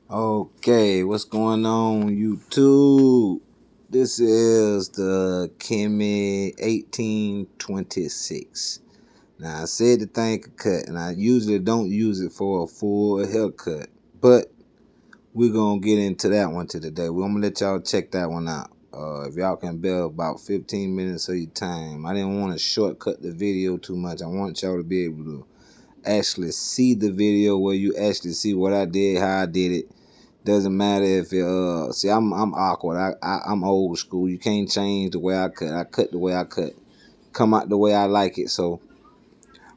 Okay, what's going on, YouTube? This is the Kemei 1826. Now, I said the thing could cut, and I usually don't use it for a full haircut, but we're going to get into that one today. I'm going to let y'all check that one out. If y'all can bear about 15 minutes of your time. I didn't want to shortcut the video too much. I want y'all to be able to actually see the video where you actually see what I did, how I did it. Doesn't matter if it see I'm awkward. I'm old school. You can't change the way I cut. I cut the way I cut. Come out the way I like it. So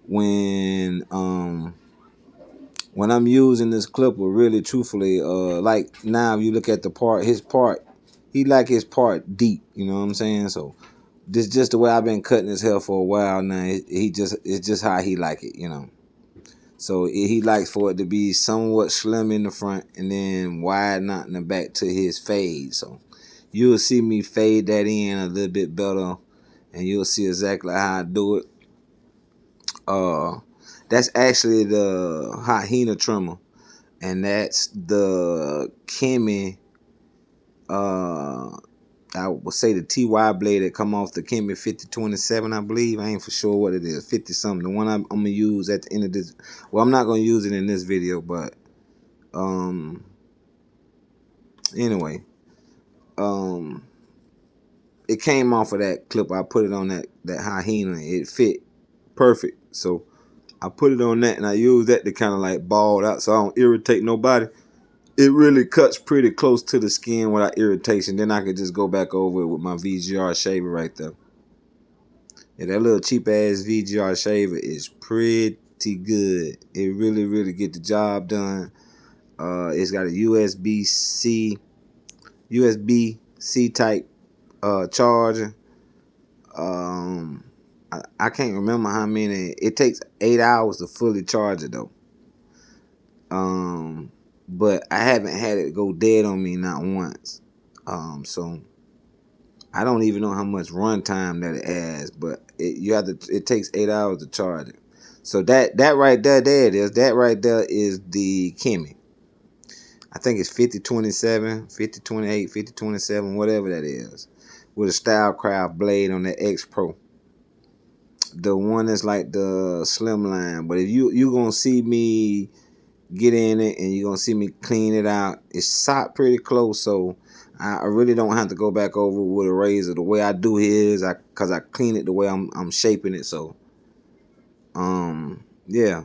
when um when I'm using this clipper, really truthfully, like now if you look at the part, his part, he like his part deep, you know what I'm saying? So this just the way I've been cutting his hair for a while now. It's just how he like it, you know. So he likes for it to be somewhat slim in the front and then wide out in the back to his fade. So you'll see me fade that in a little bit better, and you'll see exactly how I do it. Uh, that's actually the hyena trimmer, and that's the Kemei. Uh, I would say the TY blade that come off the Kemei 5027, I believe. I ain't for sure what it is, 50 something. The one I'm gonna use at the end of this. Well, I'm not gonna use it in this video, but um, anyway, um, it came off of that clip. I put it on that hyena. It fit perfect, so I put it on that, and I use that to kind of like ball out, so I don't irritate nobody. It really cuts pretty close to the skin without irritation. Then I could just go back over it with my VGR shaver right there. Yeah, that little cheap ass VGR shaver is pretty good. It really get the job done. It's got a USB C type charger. Um, I can't remember how many. It takes 8 hours to fully charge it though. Um, but I haven't had it go dead on me not once. So I don't even know how much runtime that it has, but you have to. It takes 8 hours to charge it. So that right there it is. That right there is the Kemei. I think it's 5027, 5028, 5027, whatever that is, with a Stylecraft blade on the X Pro. The one that's like the slimline. But if you gonna see me get in it and you're gonna see me clean it out, it's socked pretty close, so I really don't have to go back over with a razor. The way I do here is cause I clean it the way I'm shaping it. So yeah.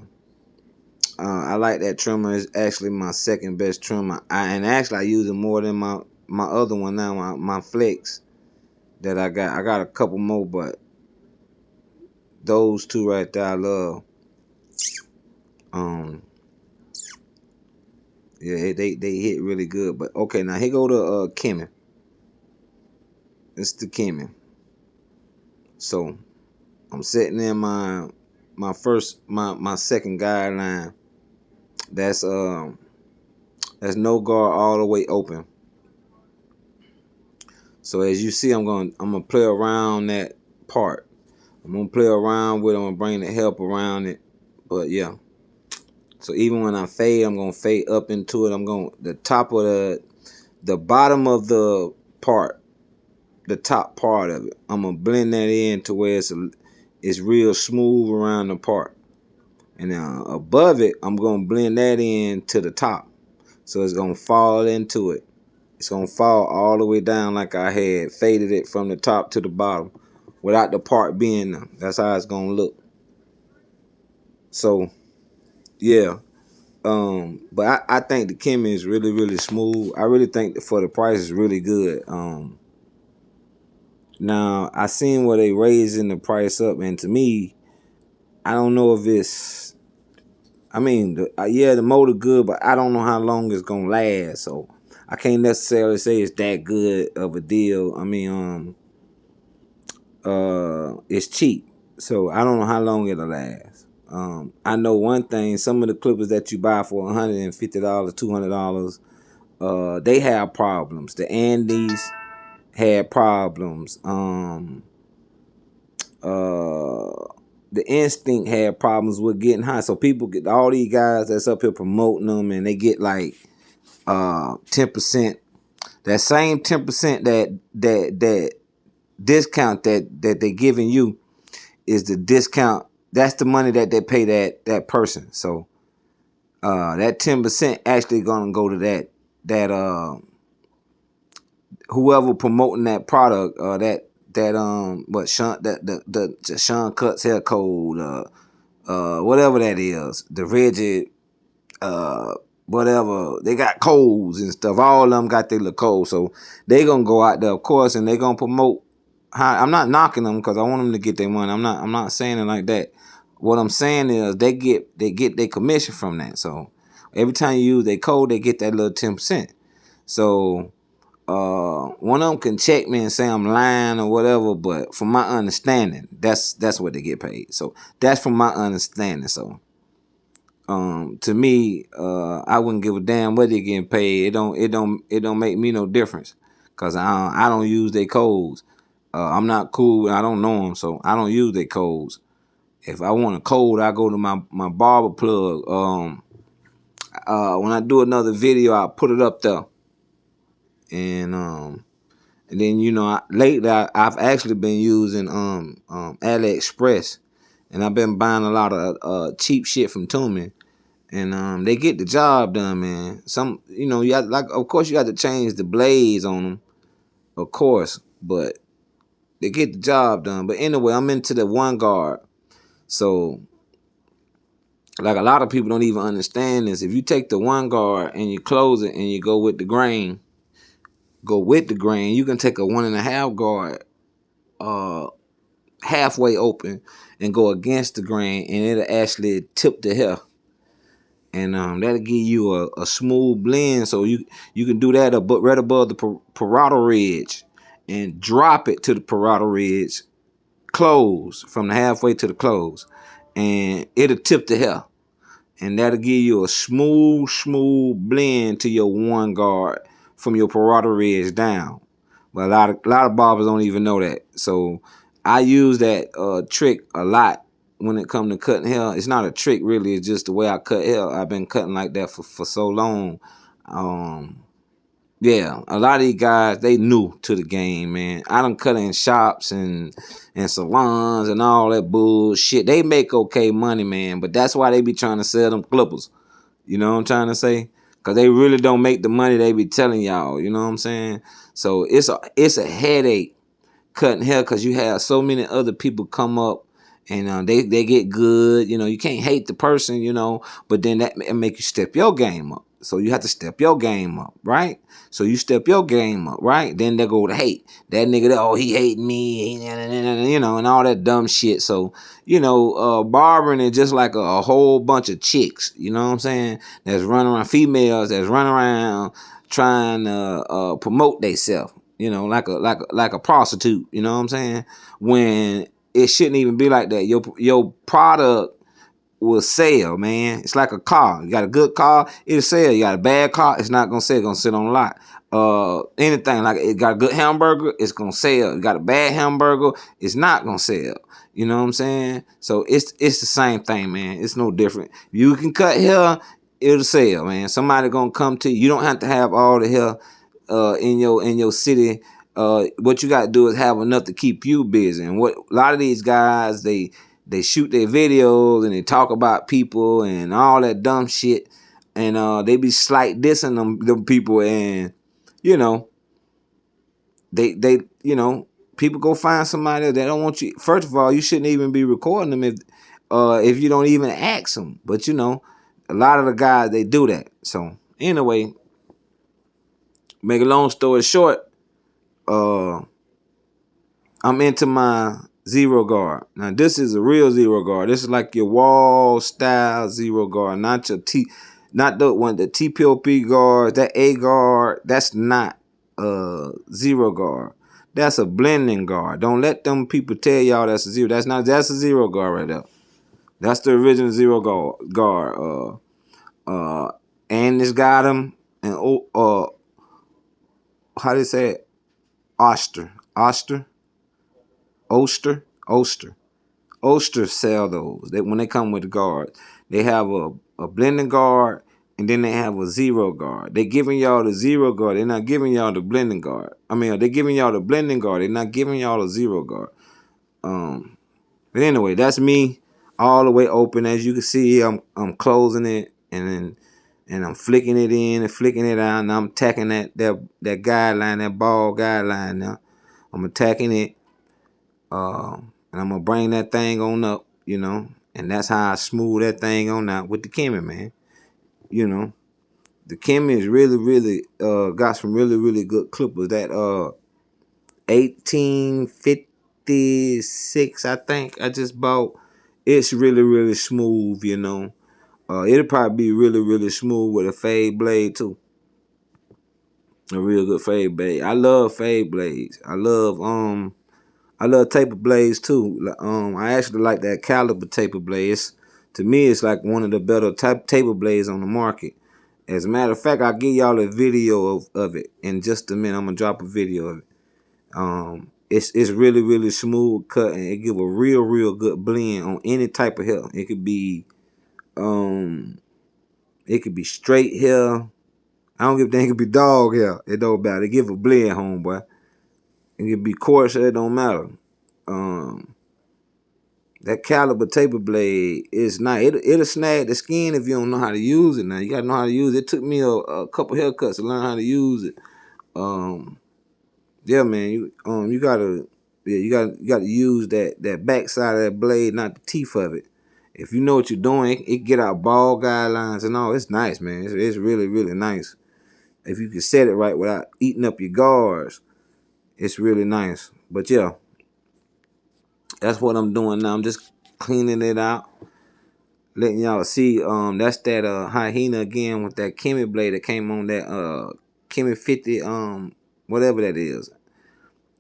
I like that trimmer. It's actually my second best trimmer. And actually I use it more than my other one now, my Flex that I got. I got a couple more, but those two right there I love. Um yeah, they hit really good. But okay, now here go to Kemei. It's the Kemei. So I'm setting in my second guideline. That's no guard all the way open. So as you see, I'm gonna play around that part. I'm gonna play around with it. I'm gonna bring the help around it. But yeah. So even when I fade, I'm gonna fade up into it. I'm gonna the top of the bottom of the part, the top part of it. I'm gonna blend that in to where it's real smooth around the part. And above it, I'm gonna blend that in to the top. So it's gonna fall into it. It's gonna fall all the way down like I had faded it from the top to the bottom without the part being there. That's how it's gonna look. So yeah. But I think the Kemei is really smooth. I really think that for the price is really good. Now I seen where they raising the price up, and to me, I don't know if it's. I mean, yeah, the motor good, but I don't know how long it's gonna last. So I can't necessarily say it's that good of a deal. I mean, it's cheap, so I don't know how long it'll last. I know one thing: some of the clippers that you buy for $150, $200, they have problems. The Andes had problems. The Instinct had problems with getting high. So people get all these guys that's up here promoting them, and they get like 10%. That same 10% that discount that they giving you is the discount. That's the money that they pay that person. So that 10% actually gonna go to that whoever promoting that product, that what Sean, that the Sean Cuts hair code, whatever that is, the rigid, uh whatever, they got codes and stuff. All of them got their little codes, so they gonna go out there, of course, and they gonna promote. I'm not knocking them because I want them to get their money. I'm not saying it like that. What I'm saying is they get their commission from that. So every time you use their code, they get that little 10%. So one of them can check me and say I'm lying or whatever, but from my understanding, that's what they get paid. So that's from my understanding. So to me, I wouldn't give a damn what they getting paid. It don't make me no difference, cause I don't use their codes. I'm not cool. I don't know them, so I don't use their codes. If I want a code, I go to my barber plug. When I do another video, I put it up there, and then lately I've actually been using AliExpress, and I've been buying a lot of cheap shit from Toomey. And they get the job done, man. Some, you have, like, of course, you got to change the blades on them, of course, but they get the job done. But anyway, I'm into the one guard. So, like, a lot of people don't even understand this. If you take the one guard and you close it and you go with the grain, you can take a 1.5 guard, halfway open, and go against the grain, and it'll actually tip the hair. And that'll give you a smooth blend, so you can do that right above the parietal ridge, and drop it to the parietal ridge, close from the halfway to the close, and it'll tip the hair, and that'll give you a smooth blend to your one guard from your parietal ridge down. But a lot of barbers don't even know that. So I use that trick a lot when it comes to cutting hair. It's not a trick really. It's just the way I cut hair. I've been cutting like that for so long. Yeah, a lot of these guys, they new to the game, man. I done cut in shops and salons and all that bullshit. They make okay money, man, but that's why they be trying to sell them clippers. You know what I'm trying to say? Because they really don't make the money they be telling y'all. You know what I'm saying? So it's a headache cutting hair, because you have so many other people come up, and they get good. You can't hate the person, but then that make you step your game up. So you have to step your game up, right? So you step your game up, right? Then they go to hate that nigga. Oh, he hating me, and all that dumb shit. So barbering is just like a whole bunch of chicks. You know what I'm saying? That's running around, females that's running around trying to promote themselves. Like a prostitute. You know what I'm saying? When it shouldn't even be like that. Your product will sell, man. It's like a car. You got a good car, it'll sell. You got a bad car, it's not gonna sell. It's gonna sit on the lot. Anything like it got a good hamburger, it's gonna sell. You got a bad hamburger, it's not gonna sell. You know what I'm saying? So it's the same thing, man. It's no different. You can cut hair, it'll sell, man. Somebody gonna come to you. You don't have to have all the hair in your city. What you got to do is have enough to keep you busy. And what a lot of these guys, they shoot their videos and they talk about people and all that dumb shit, and they be slight dissing them people, and you know they people go find somebody that don't want you. First of all, you shouldn't even be recording them if you don't even ask them. But a lot of the guys, they do that. So anyway, make a long story short, uh I'm into my zero guard. Now this is a real zero guard. This is like your wall style zero guard, not not the TPOP guard, that A guard. That's not zero guard. That's a blending guard. Don't let them people tell y'all that's a zero. That's a zero guard right there. That's the original zero guard. And this got him, and how do you say it? Oster. Oster sell those. When they come with the guard, they have a blending guard and then they have a zero guard. They giving y'all the zero guard. They're not giving y'all the blending guard. I mean, they're giving y'all the blending guard. They're not giving y'all the zero guard. But anyway, that's me all the way open. As you can see, I'm closing it and I'm flicking it in and flicking it out. And I'm tacking that guideline, that ball guideline now. I'm attacking it. And I'm gonna bring that thing on up, and that's how I smooth that thing on out with the Kemei, man. You know, the Kemei is really, really got some really, really good clippers. That 1856, I think I just bought. It's really, really smooth, It'll probably be really, really smooth with a fade blade too. A real good fade blade. I love fade blades. I love taper blades too. I actually like that caliber taper blades. To me, it's like one of the better taper blades on the market. As a matter of fact, I'll give y'all a video of it in just a minute. I'm gonna drop a video of it. It's really, really smooth cut, and it give a real, real good blend on any type of hair. Um it could be straight hair. I don't give a damn. It could be dog hair. It don't matter. It give a blend, homeboy. It could be coarse hair. It don't matter. Um That caliber taper blade is nice. It'll snag the skin if you don't know how to use it. Now you gotta know how to use it. It took me a couple haircuts to learn how to use it. Yeah, man. You gotta use that back side of that blade, not the teeth of it. If you know what you're doing, it get out ball guidelines and all. It's nice, man. It's really, really nice. If you can set it right without eating up your guards, it's really nice. But yeah, that's what I'm doing now. I'm just cleaning it out, letting y'all see. That's that hyena again with that Kemei blade that came on that Kemei 50 whatever that is.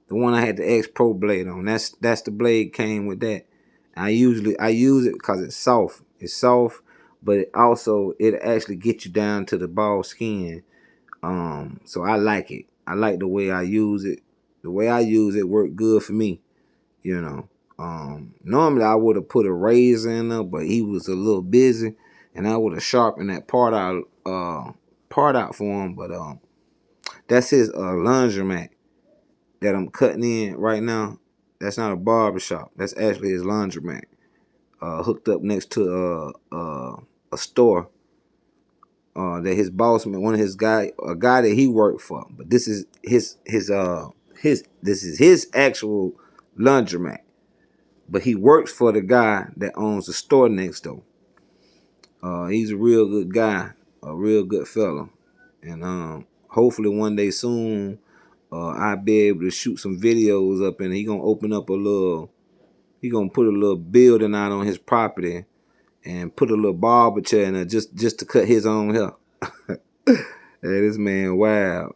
The one I had the X Pro blade on. That's the blade came with that. I use it because it's soft. It's soft, but it actually gets you down to the ball skin. So I like it. I like the way I use it. The way I use it worked good for me. You know. Normally I would have put a razor in there, but he was a little busy, and I would have sharpened that part out for him. But that's his laundromat that I'm cutting in right now. That's not a barber shop. That's actually his laundromat. Hooked up next to a store that his boss man, one of his a guy that he worked for. But this is his actual laundromat. But he works for the guy that owns the store next door. He's a real good guy, a real good fella, and hopefully one day soon, I'll be able to shoot some videos up, and he gonna open up a little. He gonna put a little building out on his property and put a little barber chair in there just to cut his own hair. Hey, this man, wow,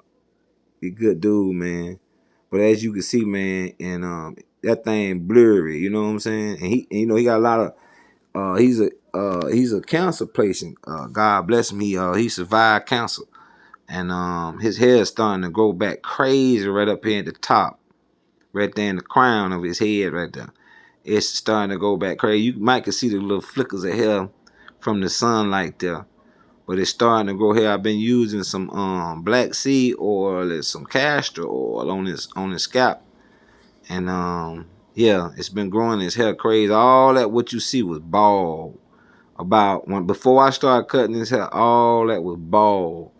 he good dude, man. But as you can see, man, and that thing blurry, you know what I'm saying? And he got a lot of he's a cancer patient. God bless him. He survived cancer, and his hair is starting to grow back crazy right up here at the top, right there in the crown of his head, right there. It's starting to go back crazy. You might can see the little flickers of hair from the sunlight there, but it's starting to grow hair. I've been using some black seed oil and some castor oil on his scalp, and yeah, it's been growing his hair crazy. All that what you see was bald. Before I started cutting his hair, all that was bald.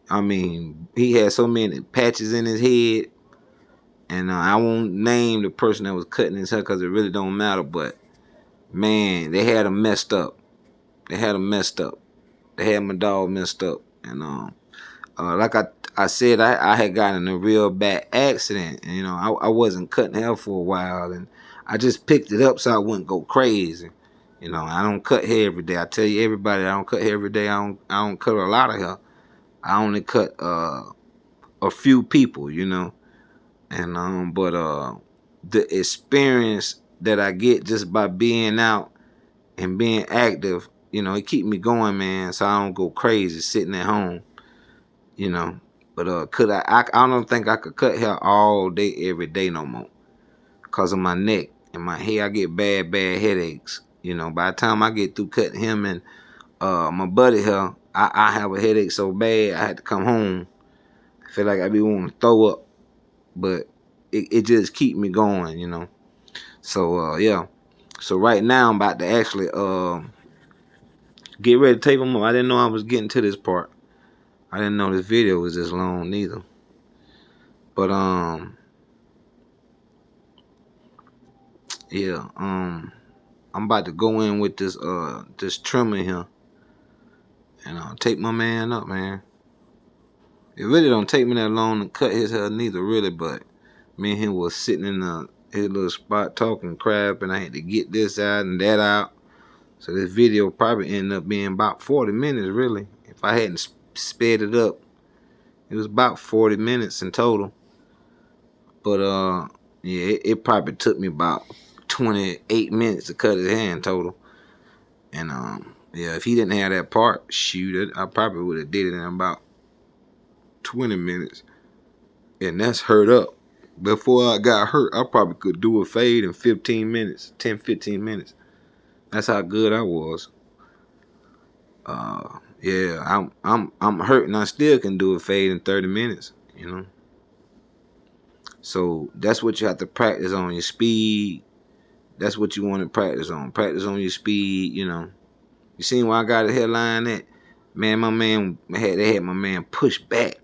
I mean, he had so many patches in his head, and I won't name the person that was cutting his hair because it really don't matter. But man, they had him messed up. They had him messed up. They had my dog messed up, and like I said, I had gotten in a real bad accident, and I wasn't cutting hair for a while, and I just picked it up so I wouldn't go crazy. I don't cut hair every day. I tell you everybody, I don't cut hair every day. I don't cut a lot of hair. I only cut a few people, and but the experience that I get just by being out and being active, it keep me going, man. So I don't go crazy sitting at home, you know. But could I don't think I could cut hair all day every day no more, cause of my neck and my hair. I get bad headaches. By the time I get through cutting him and my buddy hair, I have a headache so bad I had to come home. I feel like I be wanting to throw up, but it just keep me going, you know. So yeah. So right now I'm about to actually get ready to tape them up. I didn't know I was getting to this part. I didn't know this video was this long neither. But yeah, I'm about to go in with this trimmer here and tape my man up, man. It really don't take me that long to cut his hair neither, really, but me and him was sitting in his little spot talking crap, and I had to get this out and that out. So this video probably ended up being about 40 minutes, really. If I hadn't sped it up, it was about 40 minutes in total. But yeah, it probably took me about 28 minutes to cut his hair in total. And yeah, if he didn't have that part, shoot, I probably would have did it in about 20 minutes. And that's hurt up. Before I got hurt, I probably could do a fade in 15 minutes, 10, 15 minutes. That's how good I was. Yeah, I'm hurt and I still can do a fade in 30 minutes, you know. So that's what you have to practice on, your speed. That's what you want to practice on. Practice on your speed, you know. You seen where I got a headline at? Man, they had my man pushed back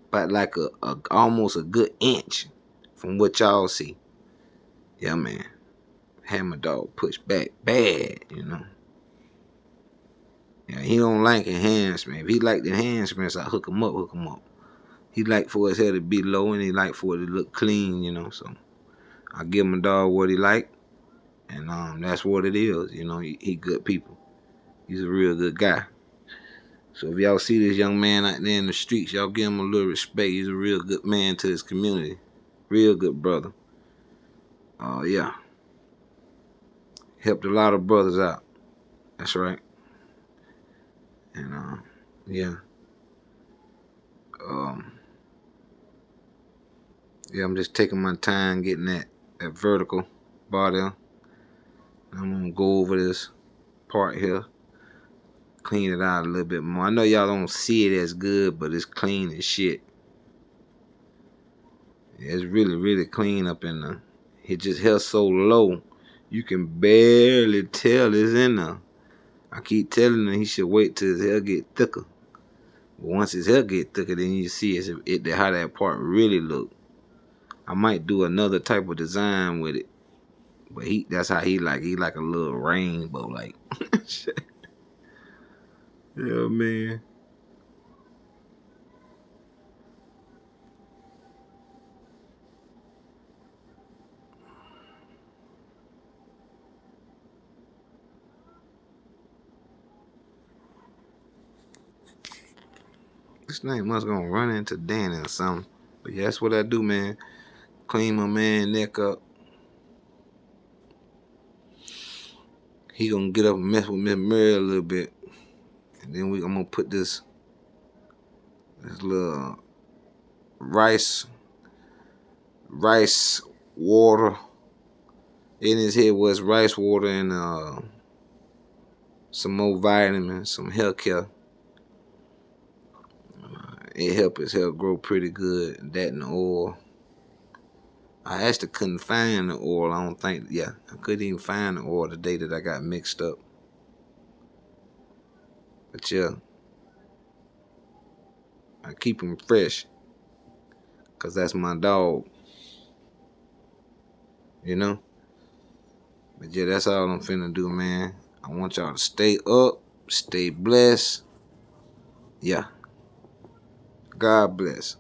by like a almost a good inch from what y'all see. Yeah, man. Had my dog pushed back bad, you know. Yeah, he don't like enhancement. If he like the enhancements, I hook him up. He like for his hair to be low and he like for it to look clean, you know. So I give my dog what he like, and that's what it is, you know. He good people. He's a real good guy. So if y'all see this young man out there in the streets, y'all give him a little respect. He's a real good man to his community. Real good brother. Yeah. Helped a lot of brothers out. That's right. And yeah. Um, yeah, I'm just taking my time getting that vertical bar there. I'm gonna go over this part here, clean it out a little bit more. I know y'all don't see it as good, but it's clean as shit. It's really, really clean up in there. It just held so low, you can barely tell it's in there. I keep telling him he should wait till his hair get thicker. But once his hair get thicker, then you see how that part really look. I might do another type of design with it, but that's how he like. He like a little rainbow, like. Yeah, man. This name must gonna run into Danny or something. But yeah, that's what I do, man. Clean my man neck up. He gonna get up and mess with Miss Mary a little bit. And then I'm gonna put this little rice water in his head. Was rice water and some more vitamins, some health care. It helped his hair grow pretty good. That and the oil. I actually couldn't find the oil. I don't think. Yeah, I couldn't even find the oil the day that I got mixed up. But yeah, I keep him fresh. Because that's my dog. You know? But yeah, that's all I'm finna do, man. I want y'all to stay up, stay blessed. Yeah. God bless.